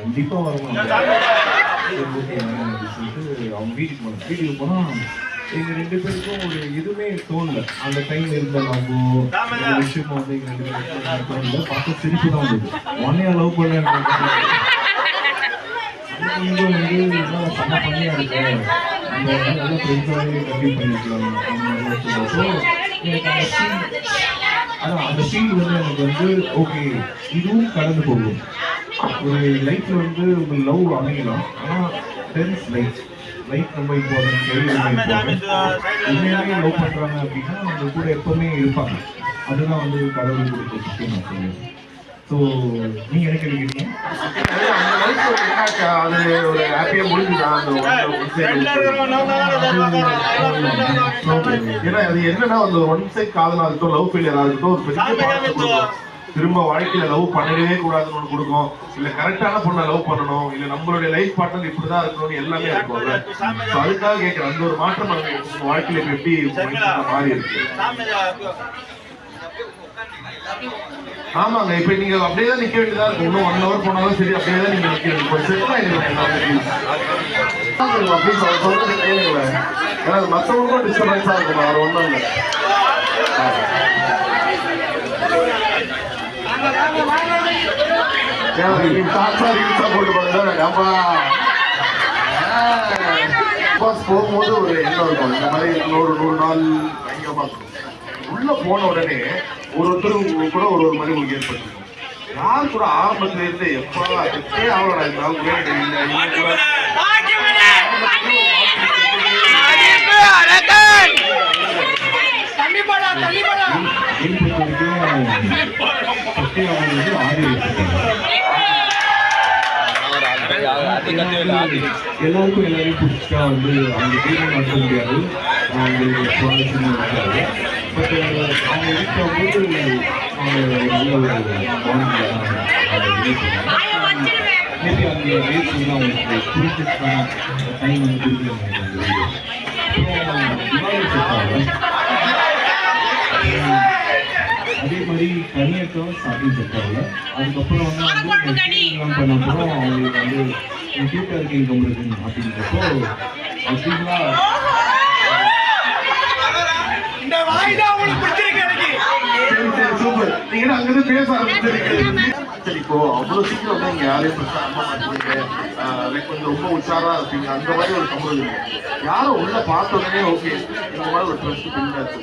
கண்டிப்பா வரணும். அவங்க வீட்டுக்கு போனோம். வீட்டுக்கு போனா எங்க 2 பேருக்கும் ஒரு எதுவுமே தோணல. அந்த டைம் இருந்த நம்ம விஷயமா வந்து எங்க 2 பேருக்கும் தோணல. பார்த்து சிரிப்பு தான் வந்தது. ஒன்னையா லவ் பண்ணேன் வந்து செம்ம பண்ணியா இருக்கு. அந்த நல்ல ஃப்ரெண்ட்ஸாவே கண்டினியூ பண்ணிக்கலாம். அந்த ஃபீல் வந்து எனக்கு வந்து ஓகே, இதுவும் கடந்து போகும். ஒரு லைஃப்ல வந்து உங்களுக்கு லவ் அமையலாம். ஆனால் ஃப்ரெண்ட்ஸ் லைஃப் ரொம்ப இம்பார்ட்டன்ட். உண்மையாகவே லவ் பண்ணுறாங்க அப்படின்னா அவங்க கூட எப்பவுமே இருப்பாங்க. அதுதான் வந்து கடவுள் கொடுத்த விஷயம் நான் சொல்லுவேன். ஸோ நீங்க என்ன கேள்விக்கிறீங்க? அது ஒரு ஹாப்பியா முடிஞ்சுதான். ஏன்னா அது என்னன்னா அந்த ஒன் சைட் காதலா இருக்கட்டும், லவ் ஃபெயிலியரா இருக்கட்டும், ஒரு பெரிய திரும்ப வாழ்க்கையில லவ் பண்ணவே கூடாதுன்னு ஒன்று கொடுக்கும். இல்ல கரெக்டான பொண்ணை லவ் பண்ணணும், இல்ல நம்மளுடைய லைஃப் பார்ட்னர் இப்படிதான் இருக்கணும்னு எல்லாமே இருக்கும்ல. அதுக்காக கேட்கிறேன், அந்த ஒரு மாற்றம் உங்க வாழ்க்கையில இப்ப எப்படி மாறி இருக்கு? ஆமாங்க, இப்ப நீங்க அப்படியேதான் நிக்க வேண்டியதா இருக்கு. இன்னும் 1 hour போனாலும் சரி, அப்படியேதான் நீங்க நிக்க வேண்டியது. அப்படின்னு சொல்றது கேளுங்க. ஏன்னா மற்றவங்களுக்கும் டிஸ்டர்பன்ஸா இருக்கும். அவர் ஒண்ணும் இல்லை. போகும்போது ஒரு எண்ணம் இருக்கும், இந்த மாதிரி 100 நாள் பயங்கரமா இருக்கும். உள்ள போன உடனே ஒருத்தரும் கூட ஒரு மாதிரி உங்களுக்கு ஏற்பட்டு யார் கூட ஆரம்பத்துல இருந்து எப்போ ஆகலாம் எல்லாருக்கும் எல்லாரையும் பிடிச்சா வந்து அவங்க வீடு நடத்த முடியாது. அவங்களுக்கு சுவாரஸ்யமா இருக்காது. பட் அவங்க இருக்கும்போது நல்ல ஒரு மேபி அந்த ரேஸ் வந்து அவங்களுக்கு புரிஞ்சுக்கான டைம் வந்து கொடுக்கல. அதே மாதிரி கனியக்கம் ஸ்டார்டிங் செட் ஆகல. அதுக்கப்புறம் வந்து பண்ணப்பறம் அவங்களுக்கு வந்து கியூட்டா இருக்கீங்க கம்பெனி அப்படின்றப்போ அப்படின்னா சூப்பர். நீங்க அங்கிருந்து பேச ஆரம்பிச்சிருக்கீங்க. சரி, இப்போ அவ்வளவு சீக்கிரம் வந்து நீங்க யாரையும் பிரச்சனை மாட்டீங்க, கொஞ்சம் ரொம்ப உஷாரா இருப்பீங்க. அந்த மாதிரி ஒரு சம்பவம் யாரும் உள்ள பார்த்த உடனே ஓகே இந்த மாதிரி ஒரு ட்ரெஸ் பின்னாச்சு